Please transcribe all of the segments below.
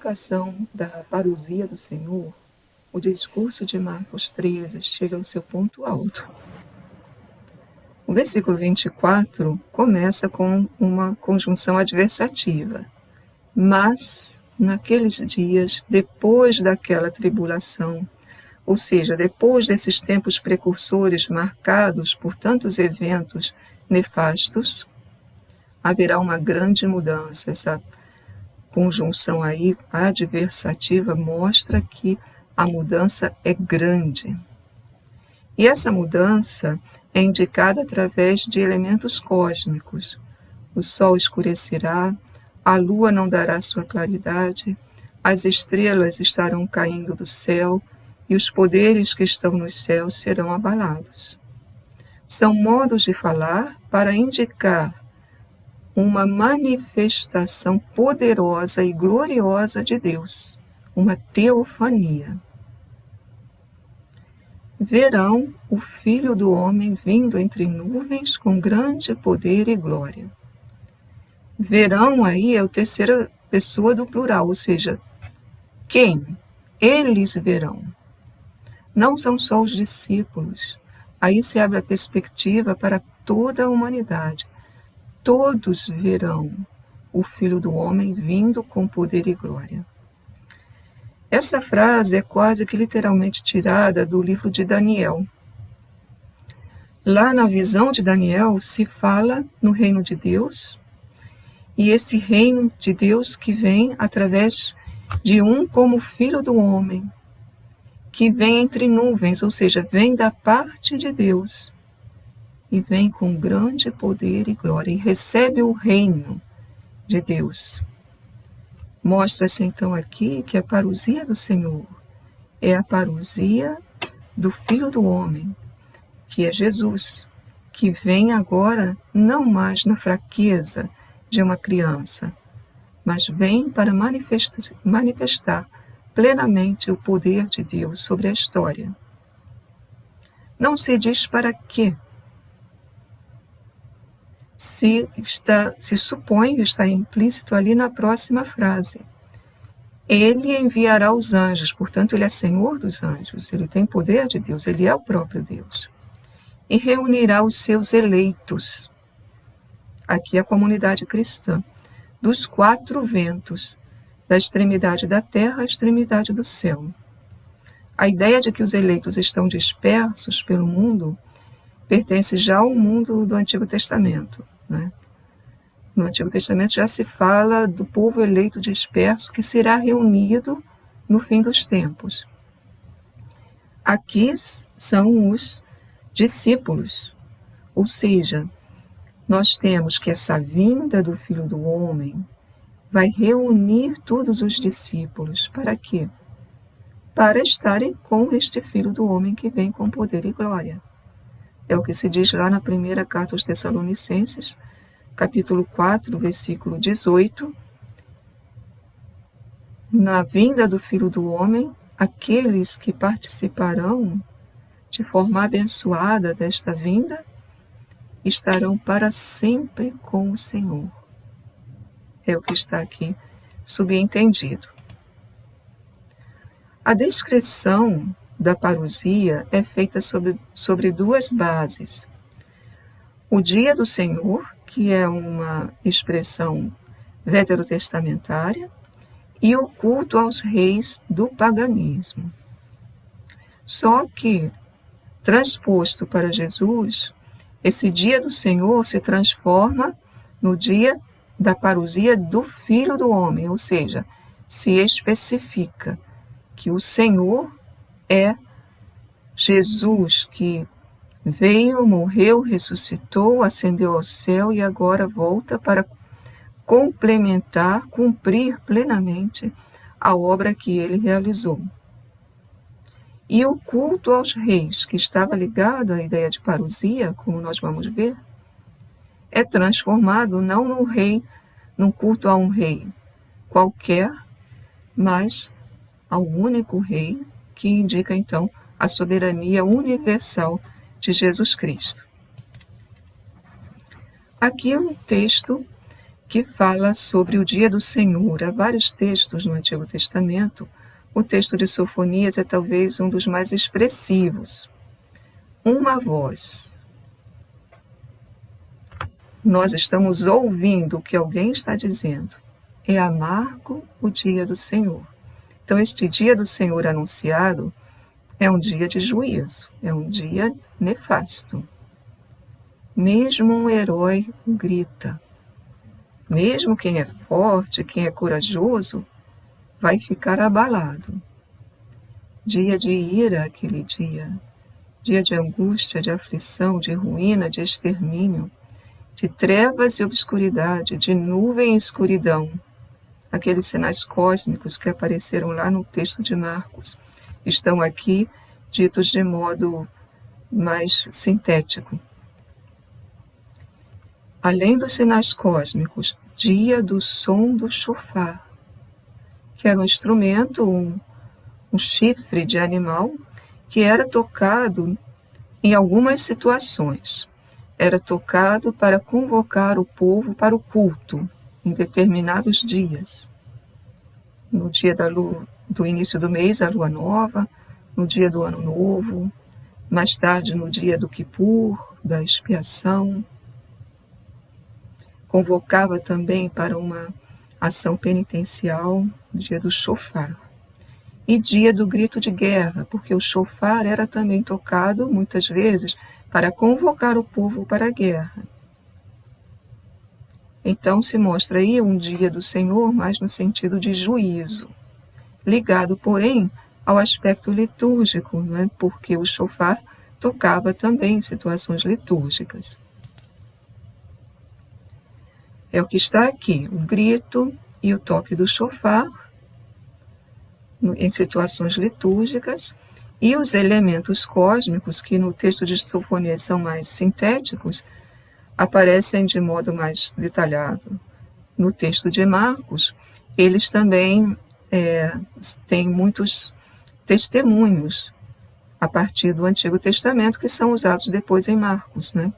explicação da parousia do Senhor, o discurso de Marcos 13 chega ao seu ponto alto. O versículo 24 começa com uma conjunção adversativa. Mas, naqueles dias, depois daquela tribulação, ou seja, depois desses tempos precursores marcados por tantos eventos nefastos, haverá uma grande mudança. Essa conjunção aí adversativa mostra que a mudança é grande. E essa mudança é indicada através de elementos cósmicos. O sol escurecerá, a lua não dará sua claridade, as estrelas estarão caindo do céu e os poderes que estão nos céus serão abalados. São modos de falar para indicar uma manifestação poderosa e gloriosa de Deus, uma teofania. Verão o Filho do Homem vindo entre nuvens com grande poder e glória. Verão aí é a terceira pessoa do plural, ou seja, quem? Eles verão. Não são só os discípulos. Aí se abre a perspectiva para toda a humanidade. Todos verão o Filho do Homem vindo com poder e glória. Essa frase é quase que literalmente tirada do livro de Daniel. Lá na visão de Daniel se fala no reino de Deus, e esse reino de Deus que vem através de um como Filho do Homem, que vem entre nuvens, ou seja, vem da parte de Deus, e vem com grande poder e glória, e recebe o reino de Deus. Mostra-se então aqui que a parousia do Senhor é a parousia do Filho do Homem, que é Jesus, que vem agora não mais na fraqueza de uma criança, mas vem para manifestar plenamente o poder de Deus sobre a história. Não se diz para quê. Se supõe que está implícito ali na próxima frase. Ele enviará os anjos, portanto, ele é Senhor dos anjos, ele tem poder de Deus, ele é o próprio Deus. E reunirá os seus eleitos, aqui a comunidade cristã, dos quatro ventos, da extremidade da terra à extremidade do céu. A ideia de que os eleitos estão dispersos pelo mundo pertence já ao mundo do Antigo Testamento, né? No Antigo Testamento já se fala do povo eleito disperso que será reunido no fim dos tempos. Aqui são os discípulos, ou seja, nós temos que essa vinda do Filho do Homem vai reunir todos os discípulos. Para quê? Para estarem com este Filho do Homem que vem com poder e glória. É o que se diz lá na primeira carta aos Tessalonicenses, capítulo 4, versículo 18. Na vinda do Filho do Homem, aqueles que participarão de forma abençoada desta vinda estarão para sempre com o Senhor. É o que está aqui subentendido. A descrição da parousia é feita sobre duas bases. O dia do Senhor, que é uma expressão veterotestamentária, e o culto aos reis do paganismo. Só que, transposto para Jesus, esse dia do Senhor se transforma no dia da parousia do Filho do Homem, ou seja, se especifica que o Senhor é Jesus, que veio, morreu, ressuscitou, ascendeu ao céu e agora volta para complementar, cumprir plenamente a obra que ele realizou. E o culto aos reis, que estava ligado à ideia de parousia, como nós vamos ver, é transformado não num culto a um rei qualquer, mas ao único rei, que indica então a soberania universal de Jesus Cristo. Aqui é um texto que fala sobre o dia do Senhor. Há vários textos no Antigo Testamento. O texto de Sofonias é talvez um dos mais expressivos. Uma voz. Nós estamos ouvindo o que alguém está dizendo. É amargo o dia do Senhor. Então, este dia do Senhor anunciado é um dia de juízo, é um dia nefasto. Mesmo um herói grita. Mesmo quem é forte, quem é corajoso, vai ficar abalado. Dia de ira aquele dia. Dia de angústia, de aflição, de ruína, de extermínio, de trevas e obscuridade, de nuvem e escuridão. Aqueles sinais cósmicos que apareceram lá no texto de Marcos estão aqui ditos de modo mais sintético. Além dos sinais cósmicos, dia do som do chofar, que era um instrumento, um chifre de animal, que era tocado em algumas situações. Era tocado para convocar o povo para o culto, em determinados dias. No dia do início do mês, a lua nova, no dia do ano novo, mais tarde no dia do Quipur, da expiação. Convocava também para uma ação penitencial, dia do chofar. E dia do grito de guerra, porque o chofar era também tocado, muitas vezes, para convocar o povo para a guerra. Então se mostra aí um dia do Senhor, mais no sentido de juízo, ligado, porém, ao aspecto litúrgico, não é? Porque o chofar tocava também em situações litúrgicas. É o que está aqui, o grito e o toque do chofar em situações litúrgicas, e os elementos cósmicos, que no texto de Sofonias são mais sintéticos, aparecem de modo mais detalhado. No texto de Marcos, eles também têm muitos testemunhos a partir do Antigo Testamento que são usados depois em Marcos, né?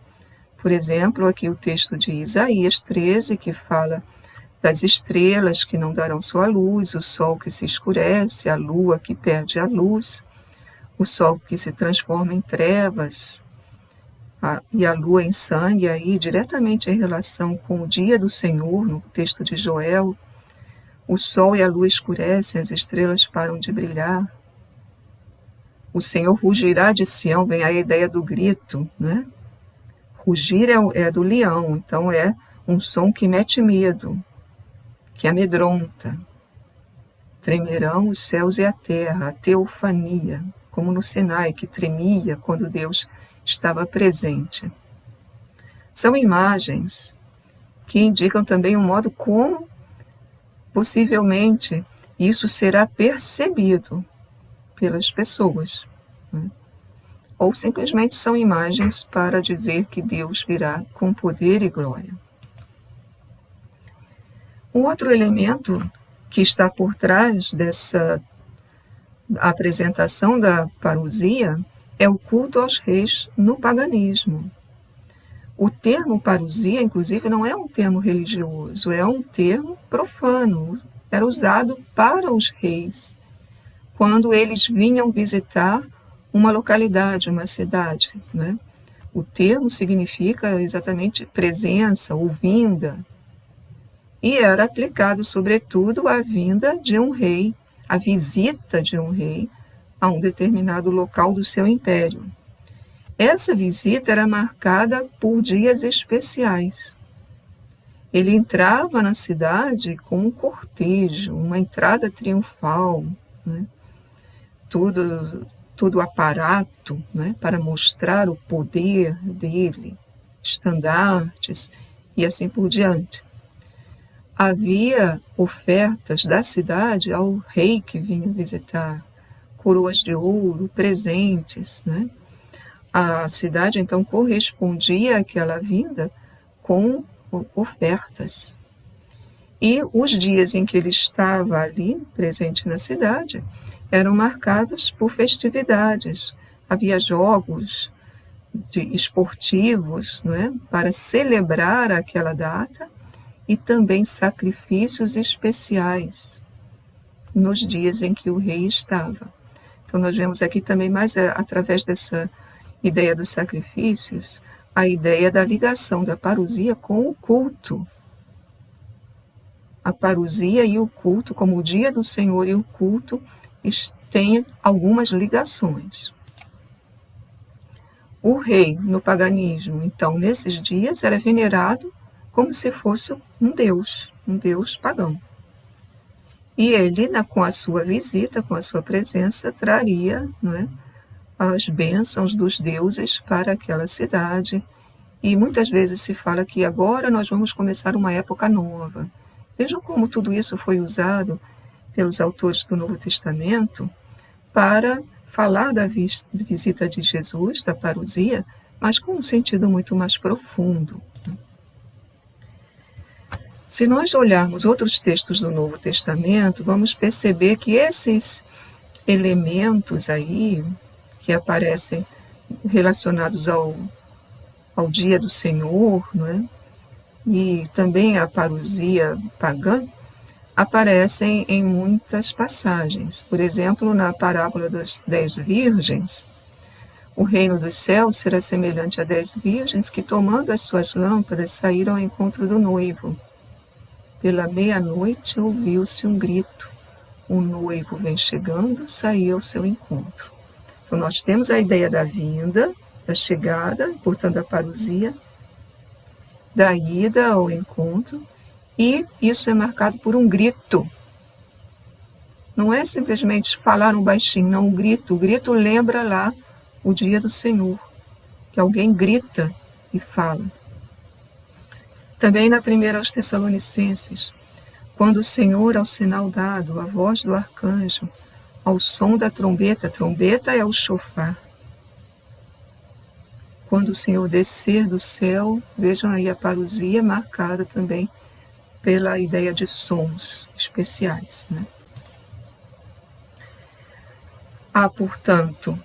Por exemplo, aqui o texto de Isaías 13, que fala das estrelas que não darão sua luz, o sol que se escurece, a lua que perde a luz, o sol que se transforma em trevas, e a lua em sangue, aí diretamente em relação com o dia do Senhor, no texto de Joel. O sol e a lua escurecem, as estrelas param de brilhar. O Senhor rugirá de Sião, vem a ideia do grito, né? Rugir é do leão, então é um som que mete medo, que amedronta. Tremerão os céus e a terra, a teofania, como no Sinai, que tremia quando Deus estava presente. São imagens que indicam também um modo como, possivelmente, isso será percebido pelas pessoas, né? Ou simplesmente são imagens para dizer que Deus virá com poder e glória. Um outro elemento que está por trás dessa apresentação da parousia é o culto aos reis no paganismo. O termo parousia, inclusive, não é um termo religioso, é um termo profano. Era usado para os reis, quando eles vinham visitar uma localidade, uma cidade, né? O termo significa exatamente presença ou vinda, e era aplicado, sobretudo, à vinda de um rei, à visita de um rei a um determinado local do seu império. Essa visita era marcada por dias especiais. Ele entrava na cidade com um cortejo, uma entrada triunfal, né? Todo o aparato, né, para mostrar o poder dele, estandartes e assim por diante. Havia ofertas da cidade ao rei que vinha visitar, coroas de ouro, presentes, né? A cidade, então, correspondia àquela vinda com ofertas. E os dias em que ele estava ali, presente na cidade, eram marcados por festividades. Havia jogos esportivos, não é, para celebrar aquela data, e também sacrifícios especiais nos dias em que o rei estava. Então nós vemos aqui também, mais através dessa ideia dos sacrifícios, a ideia da ligação da parousia com o culto. A parousia e o culto, como o dia do Senhor e o culto, têm algumas ligações. O rei, no paganismo, então, nesses dias, era venerado como se fosse um deus pagão. E ele, com a sua visita, com a sua presença, traria, não é, as bênçãos dos deuses para aquela cidade. E muitas vezes se fala que agora nós vamos começar uma época nova. Vejam como tudo isso foi usado pelos autores do Novo Testamento para falar da visita de Jesus, da parousia, mas com um sentido muito mais profundo. Se nós olharmos outros textos do Novo Testamento, vamos perceber que esses elementos aí, que aparecem relacionados ao dia do Senhor, não é? E também a parousia pagã, aparecem em muitas passagens. Por exemplo, na parábola das 10 virgens, o reino dos céus será semelhante a 10 virgens que, tomando as suas lâmpadas, saíram ao encontro do noivo. Pela meia-noite ouviu-se um grito. O noivo vem chegando, saiu ao seu encontro. Então nós temos a ideia da vinda, da chegada, portanto da parousia, da ida ao encontro, e isso é marcado por um grito. Não é simplesmente falar um baixinho, não, um grito. O grito lembra lá o dia do Senhor, que alguém grita e fala. Também na primeira aos Tessalonicenses, quando o Senhor, ao sinal dado, a voz do arcanjo, ao som da trombeta é o shofar. Quando o Senhor descer do céu, vejam aí a parousia marcada também pela ideia de sons especiais, né? Há, portanto,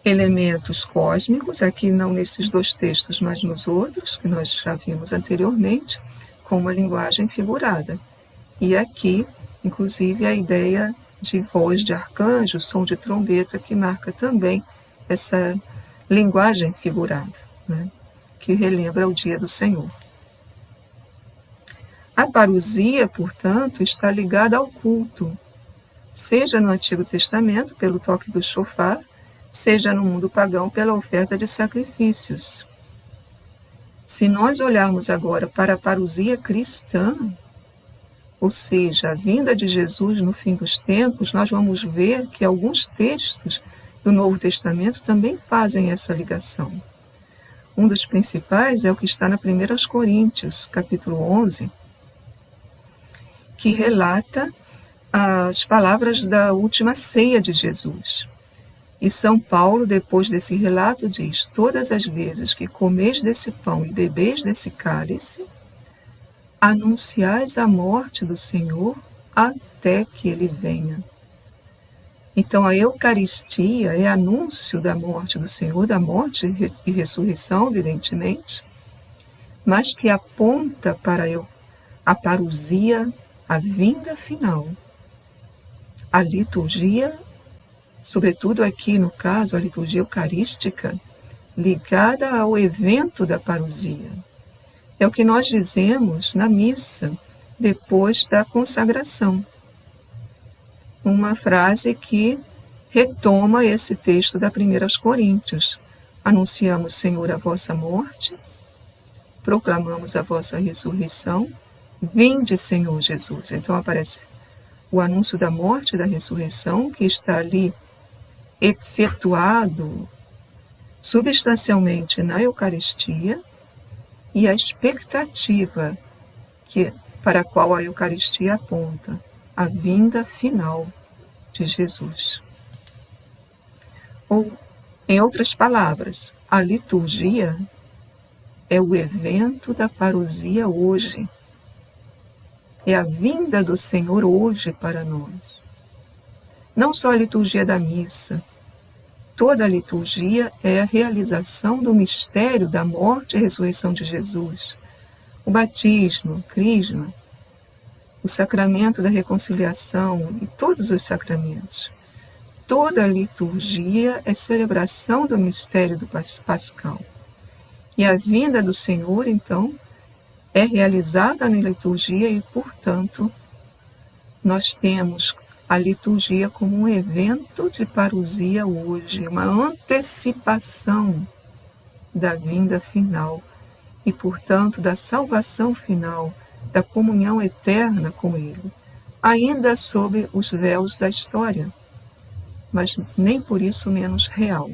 elementos cósmicos, aqui não nesses dois textos, mas nos outros, que nós já vimos anteriormente, com uma linguagem figurada. E aqui, inclusive, a ideia de voz de arcanjo, som de trombeta, que marca também essa linguagem figurada, né? Que relembra o dia do Senhor. A parousia, portanto, está ligada ao culto, seja no Antigo Testamento, pelo toque do shofar, seja no mundo pagão, pela oferta de sacrifícios. Se nós olharmos agora para a parousia cristã, ou seja, a vinda de Jesus no fim dos tempos, nós vamos ver que alguns textos do Novo Testamento também fazem essa ligação. Um dos principais é o que está na 1 Coríntios, capítulo 11, que relata as palavras da última ceia de Jesus. E São Paulo, depois desse relato, diz: todas as vezes que comeis desse pão e bebeis desse cálice, anunciais a morte do Senhor até que ele venha. Então a Eucaristia é anúncio da morte do Senhor, da morte e ressurreição, evidentemente, mas que aponta para a parousia, a vinda final. A liturgia, sobretudo aqui no caso, a liturgia eucarística, ligada ao evento da parousia. É o que nós dizemos na missa, depois da consagração. Uma frase que retoma esse texto da 1 Coríntios. Anunciamos, Senhor, a vossa morte, proclamamos a vossa ressurreição, vinde, Senhor Jesus. Então aparece o anúncio da morte e da ressurreição, que está ali efetuado substancialmente na Eucaristia, e a expectativa para a qual a Eucaristia aponta, a vinda final de Jesus. Ou, em outras palavras, a liturgia é o evento da parousia hoje. É a vinda do Senhor hoje para nós. Não só a liturgia da missa. Toda a liturgia é a realização do mistério da morte e ressurreição de Jesus. O batismo, crisma, o sacramento da reconciliação e todos os sacramentos. Toda a liturgia é celebração do mistério do pascal. E a vinda do Senhor, então, é realizada na liturgia e, portanto, nós temos a liturgia como um evento de parousia hoje, uma antecipação da vinda final e, portanto, da salvação final, da comunhão eterna com Ele, ainda sob os véus da história, mas nem por isso menos real.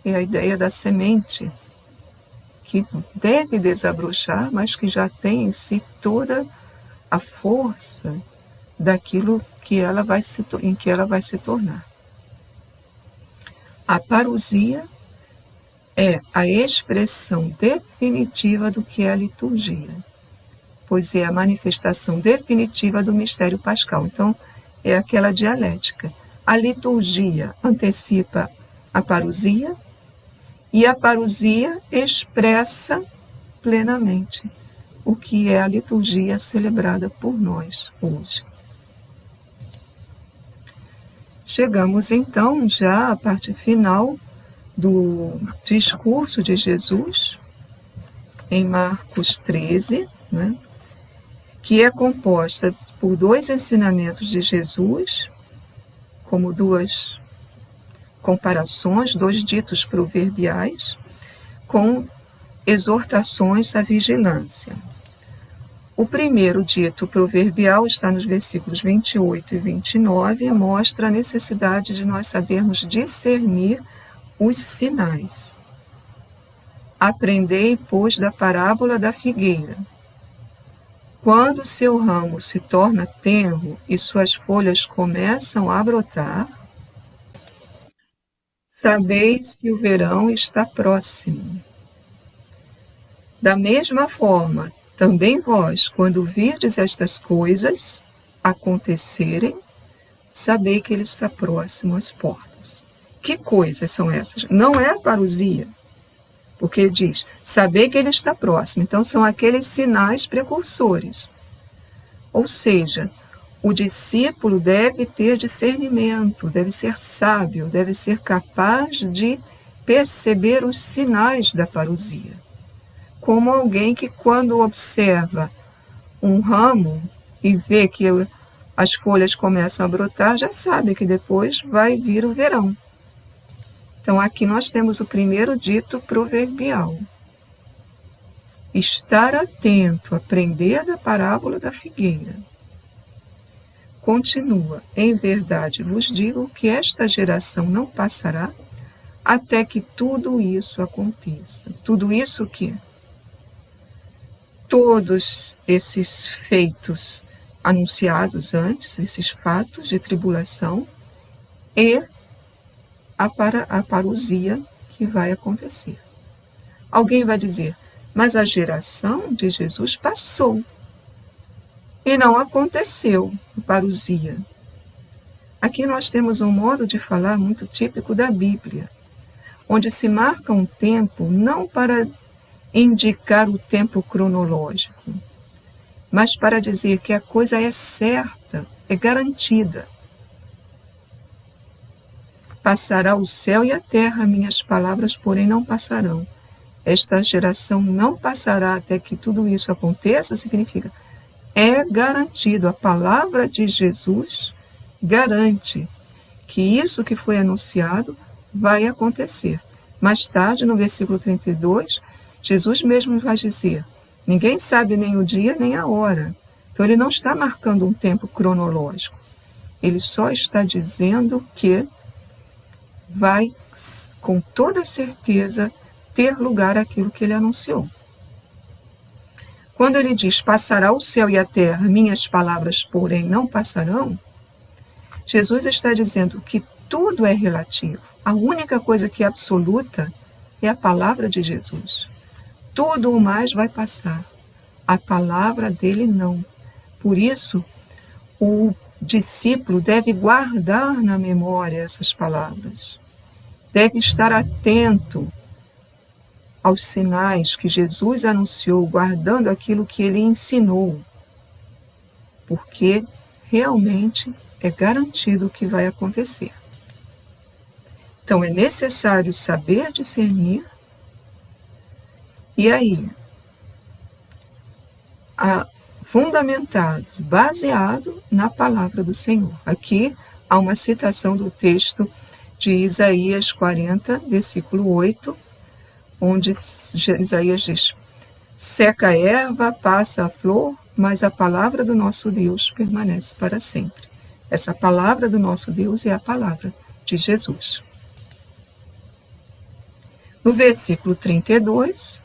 É a ideia da semente, que deve desabrochar, mas que já tem em si toda a força daquilo que em que ela vai se tornar. A parousia é a expressão definitiva do que é a liturgia, pois é a manifestação definitiva do mistério pascal. Então, é aquela dialética. A liturgia antecipa a parousia e a parousia expressa plenamente o que é a liturgia celebrada por nós hoje. Chegamos então já à parte final do discurso de Jesus, em Marcos 13, né, que é composta por 2 ensinamentos de Jesus, como 2 comparações, 2 ditos proverbiais, com exortações à vigilância. O primeiro dito proverbial está nos versículos 28 e 29 e mostra a necessidade de nós sabermos discernir os sinais. Aprendei, pois, da parábola da figueira. Quando seu ramo se torna tenro e suas folhas começam a brotar, sabeis que o verão está próximo. Da mesma forma, também vós, quando virdes estas coisas acontecerem, sabei que ele está próximo às portas. Que coisas são essas? Não é a parousia, porque diz, sabei que ele está próximo. Então, são aqueles sinais precursores. Ou seja, o discípulo deve ter discernimento, deve ser sábio, deve ser capaz de perceber os sinais da parousia. Como alguém que, quando observa um ramo e vê que as folhas começam a brotar, já sabe que depois vai vir o verão. Então, aqui nós temos o primeiro dito proverbial. Estar atento, aprender da parábola da figueira. Continua, em verdade vos digo que esta geração não passará até que tudo isso aconteça. Tudo isso o quê? Todos esses feitos anunciados antes, esses fatos de tribulação e a parousia que vai acontecer. Alguém vai dizer, mas a geração de Jesus passou e não aconteceu a parousia. Aqui nós temos um modo de falar muito típico da Bíblia, onde se marca um tempo não para indicar o tempo cronológico, mas para dizer que a coisa é certa, é garantida. Passará o céu e a terra, minhas palavras, porém, não passarão. Esta geração não passará até que tudo isso aconteça, significa, é garantido. A palavra de Jesus garante que isso que foi anunciado vai acontecer. Mais tarde, no versículo 32, Jesus mesmo vai dizer, ninguém sabe nem o dia nem a hora. Então, ele não está marcando um tempo cronológico. Ele só está dizendo que vai, com toda certeza, ter lugar aquilo que ele anunciou. Quando ele diz, passará o céu e a terra, minhas palavras, porém, não passarão, Jesus está dizendo que tudo é relativo. A única coisa que é absoluta é a palavra de Jesus. Tudo o mais vai passar. A palavra dele não. Por isso, o discípulo deve guardar na memória essas palavras. Deve estar atento aos sinais que Jesus anunciou, guardando aquilo que ele ensinou, porque realmente é garantido o que vai acontecer. Então é necessário saber discernir, e aí, fundamentado, baseado na palavra do Senhor. Aqui há uma citação do texto de Isaías 40, versículo 8, onde Isaías diz: seca a erva, passa a flor, mas a palavra do nosso Deus permanece para sempre. Essa palavra do nosso Deus é a palavra de Jesus. No versículo 32,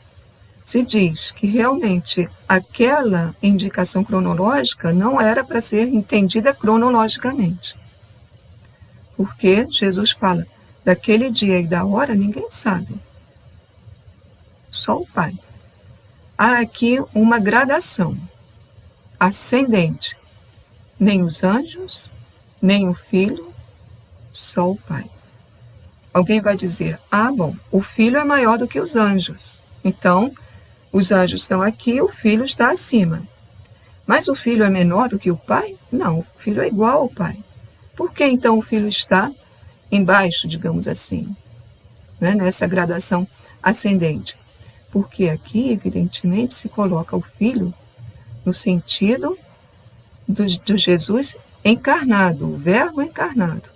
se diz que realmente aquela indicação cronológica não era para ser entendida cronologicamente. Porque Jesus fala, daquele dia e da hora ninguém sabe. Só o Pai. Há aqui uma gradação ascendente. Nem os anjos, nem o Filho, só o Pai. Alguém vai dizer, bom, o Filho é maior do que os anjos. Então, os anjos estão aqui, o Filho está acima. Mas o Filho é menor do que o Pai? Não, o Filho é igual ao Pai. Por que então o Filho está embaixo, digamos assim, né, nessa gradação ascendente? Porque aqui, evidentemente, se coloca o Filho no sentido do Jesus encarnado, o Verbo encarnado.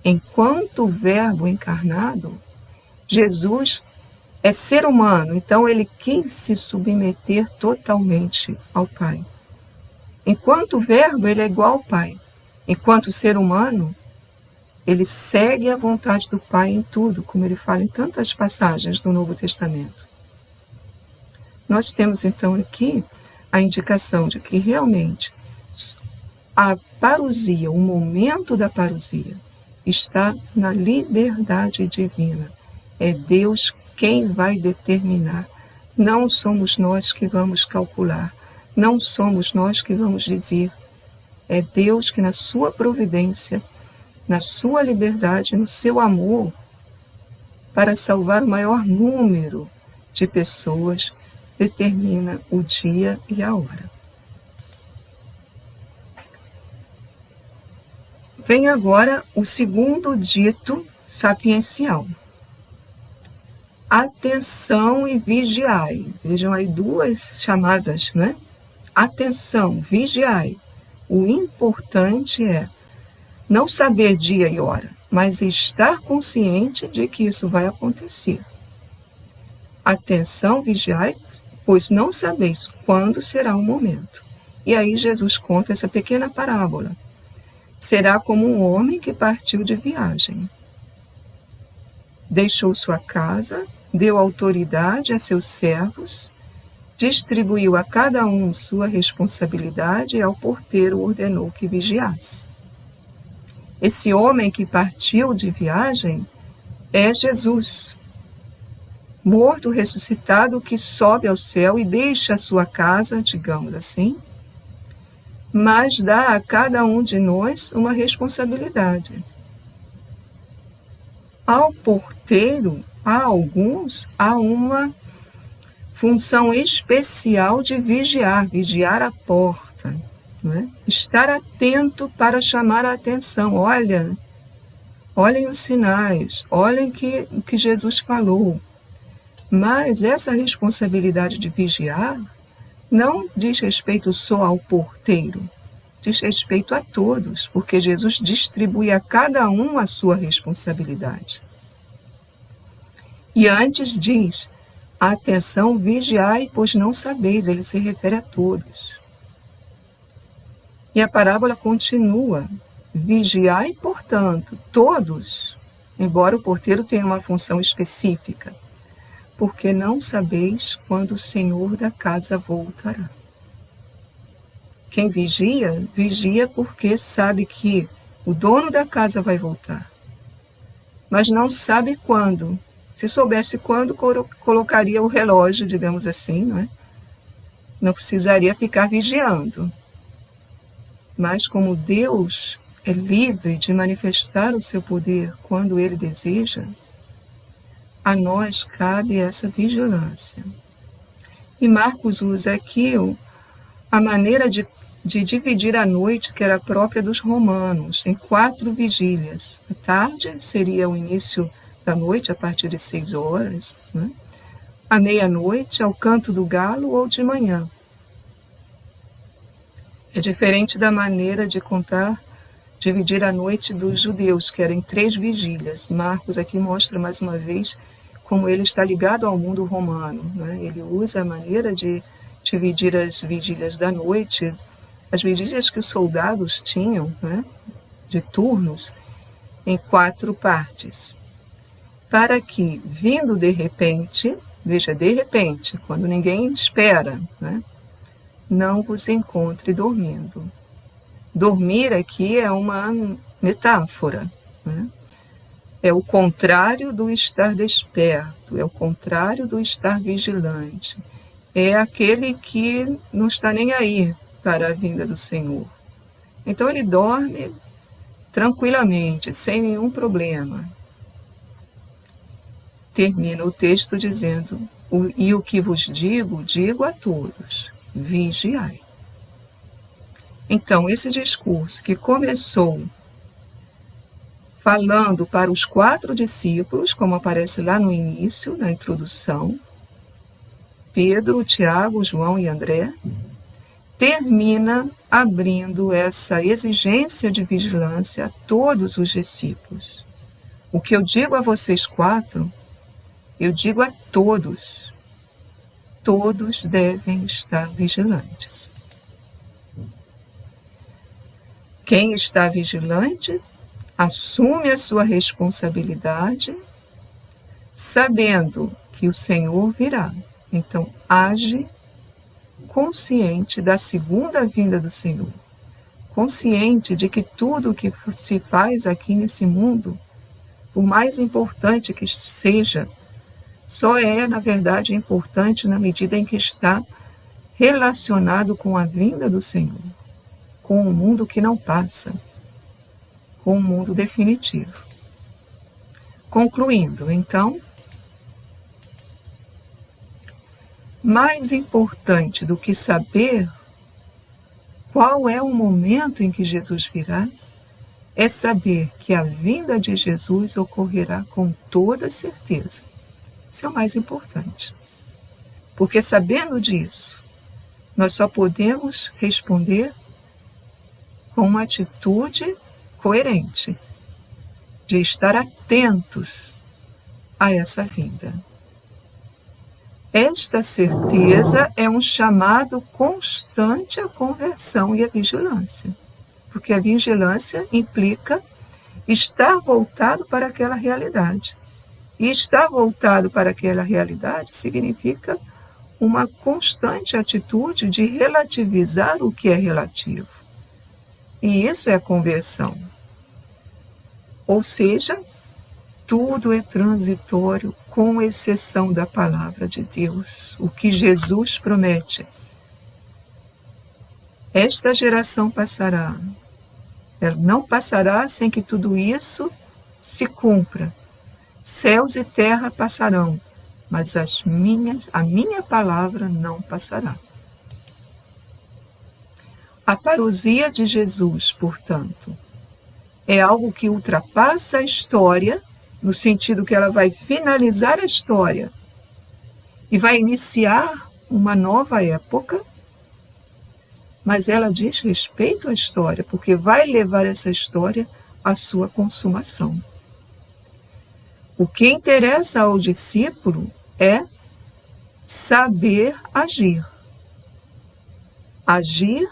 Enquanto o Verbo encarnado, Jesus é ser humano, então ele quis se submeter totalmente ao Pai. Enquanto o Verbo, ele é igual ao Pai. Enquanto ser humano, ele segue a vontade do Pai em tudo, como ele fala em tantas passagens do Novo Testamento. Nós temos então aqui a indicação de que realmente a parousia, o momento da parousia, está na liberdade divina. É Deus quem vai determinar. Não somos nós que vamos calcular. Não somos nós que vamos dizer. É Deus que, na sua providência, na sua liberdade, no seu amor, para salvar o maior número de pessoas, determina o dia e a hora. Vem agora o segundo dito sapiencial. Atenção e vigiai. Vejam aí duas chamadas, né? Atenção, vigiai. O importante é não saber dia e hora, mas estar consciente de que isso vai acontecer. Atenção, vigiai, pois não sabeis quando será o momento. E aí Jesus conta essa pequena parábola. Será como um homem que partiu de viagem. Deixou sua casa, deu autoridade a seus servos, distribuiu a cada um sua responsabilidade e ao porteiro ordenou que vigiasse. Esse homem que partiu de viagem é Jesus, morto, ressuscitado, que sobe ao céu e deixa a sua casa, digamos assim, mas dá a cada um de nós uma responsabilidade. Ao porteiro, a alguns, há uma função especial de vigiar a porta, não é? Estar atento para chamar a atenção. Olhem os sinais, olhem o que Jesus falou. Mas essa responsabilidade de vigiar não diz respeito só ao porteiro, diz respeito a todos, porque Jesus distribui a cada um a sua responsabilidade. E antes diz, atenção, vigiai, pois não sabeis, ele se refere a todos. E a parábola continua, vigiai, portanto, todos, embora o porteiro tenha uma função específica, porque não sabeis quando o Senhor da casa voltará. Quem vigia, vigia porque sabe que o dono da casa vai voltar, mas não sabe quando. Se soubesse quando, colocaria o relógio, digamos assim, não é? Não precisaria ficar vigiando. Mas como Deus é livre de manifestar o seu poder quando Ele deseja, a nós cabe essa vigilância. E Marcos usa aqui a maneira de dividir a noite, que era própria dos romanos, em 4 vigílias. À tarde seria o início da noite, a partir de 6 horas, né? À meia-noite, ao canto do galo ou de manhã. É diferente da maneira de contar, dividir a noite dos judeus, que era em 3 vigílias. Marcos aqui mostra mais uma vez como ele está ligado ao mundo romano, né? Ele usa a maneira de dividir as vigílias da noite, as vigílias que os soldados tinham, né, de turnos, em 4 partes, para que, vindo de repente, veja, de repente, quando ninguém espera, né, não vos encontre dormindo. Dormir aqui é uma metáfora, né? É o contrário do estar desperto, é o contrário do estar vigilante. É aquele que não está nem aí para a vinda do Senhor. Então ele dorme tranquilamente, sem nenhum problema. Termina o texto dizendo: e o que vos digo, digo a todos, vigiai. Então, esse discurso que começou falando para os 4 discípulos, como aparece lá no início, na introdução, Pedro, Tiago, João e André, termina abrindo essa exigência de vigilância a todos os discípulos. O que eu digo a vocês 4, eu digo a todos. Todos devem estar vigilantes. Quem está vigilante assume a sua responsabilidade, sabendo que o Senhor virá. Então, age consciente da segunda vinda do Senhor, consciente de que tudo o que se faz aqui nesse mundo, por mais importante que seja, só é, na verdade, importante na medida em que está relacionado com a vinda do Senhor, com o mundo que não passa, com o mundo definitivo. Concluindo, então, mais importante do que saber qual é o momento em que Jesus virá, é saber que a vinda de Jesus ocorrerá com toda certeza. Isso é o mais importante. Porque sabendo disso, nós só podemos responder com uma atitude coerente, de estar atentos a essa vinda. Esta certeza é um chamado constante à conversão e à vigilância, porque a vigilância implica estar voltado para aquela realidade. E estar voltado para aquela realidade significa uma constante atitude de relativizar o que é relativo. E isso é a conversão. Ou seja, tudo é transitório, com exceção da palavra de Deus, o que Jesus promete. Esta geração passará. Ela não passará sem que tudo isso se cumpra. Céus e terra passarão, mas a minha palavra não passará. A parousia de Jesus, portanto, é algo que ultrapassa a história, no sentido que ela vai finalizar a história e vai iniciar uma nova época, mas ela diz respeito à história, porque vai levar essa história à sua consumação. O que interessa ao discípulo é saber agir. Agir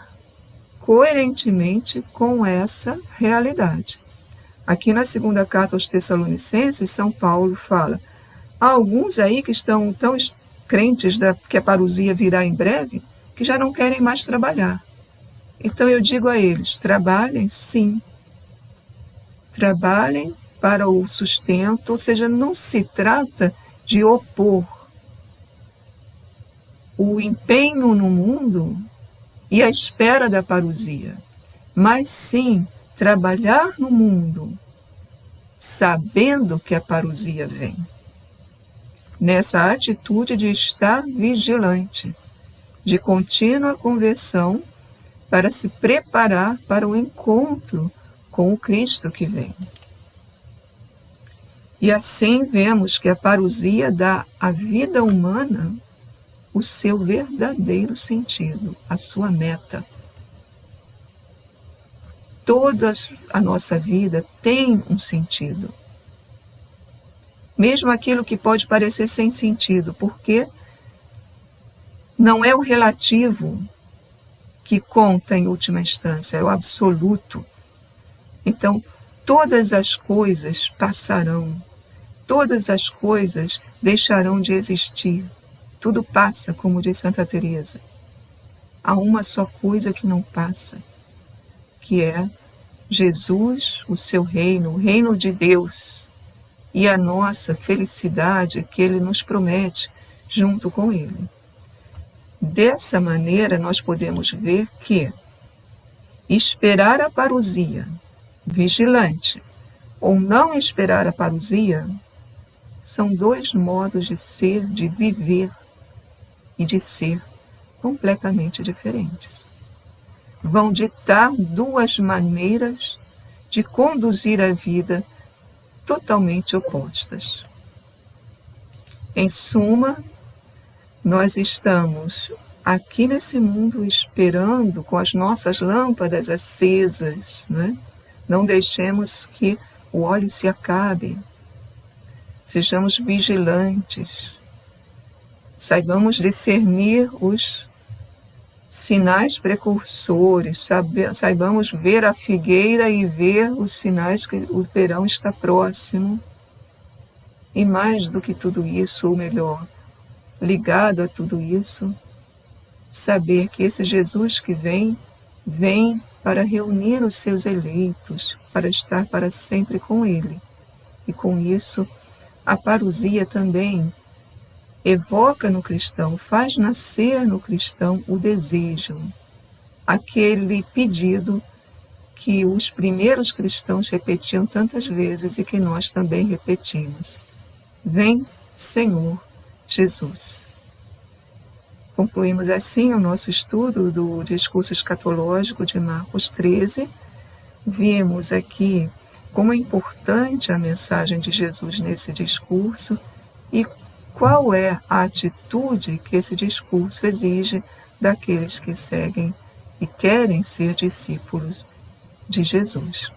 coerentemente com essa realidade. Aqui na segunda carta aos Tessalonicenses, São Paulo fala: há alguns aí que estão tão crentes que a parousia virá em breve, que já não querem mais trabalhar. Então eu digo a eles: trabalhem sim. Trabalhem para o sustento, ou seja, não se trata de opor o empenho no mundo e a espera da parousia, mas sim trabalhar no mundo, sabendo que a parousia vem. nessa atitude de estar vigilante, de contínua conversão, para se preparar para o encontro com o Cristo que vem. E assim vemos que a parousia dá à vida humana o seu verdadeiro sentido, a sua meta. Toda a nossa vida tem um sentido. Mesmo aquilo que pode parecer sem sentido, porque não é o relativo que conta em última instância, é o absoluto. Então, todas as coisas passarão, todas as coisas deixarão de existir. Tudo passa, como diz Santa Teresa. Há uma só coisa que não passa, que é Jesus, o seu reino, o reino de Deus, e a nossa felicidade que Ele nos promete junto com Ele. Dessa maneira, nós podemos ver que esperar a parousia, vigilante, ou não esperar a parousia, são dois modos de ser, de viver e de ser completamente diferentes. Vão ditar duas maneiras de conduzir a vida totalmente opostas. Em suma, nós estamos aqui nesse mundo esperando com as nossas lâmpadas acesas, né? Não deixemos que o óleo se acabe. Sejamos vigilantes. Saibamos discernir os sinais precursores, saibamos ver a figueira e ver os sinais que o verão está próximo. E mais do que tudo isso, ou melhor, ligado a tudo isso, saber que esse Jesus que vem para reunir os seus eleitos, para estar para sempre com Ele. E com isso, a parousia também evoca no cristão, faz nascer no cristão o desejo, aquele pedido que os primeiros cristãos repetiam tantas vezes e que nós também repetimos. Vem, Senhor Jesus. Concluímos assim o nosso estudo do discurso escatológico de Marcos 13. Vimos aqui como é importante a mensagem de Jesus nesse discurso e qual é a atitude que esse discurso exige daqueles que seguem e querem ser discípulos de Jesus.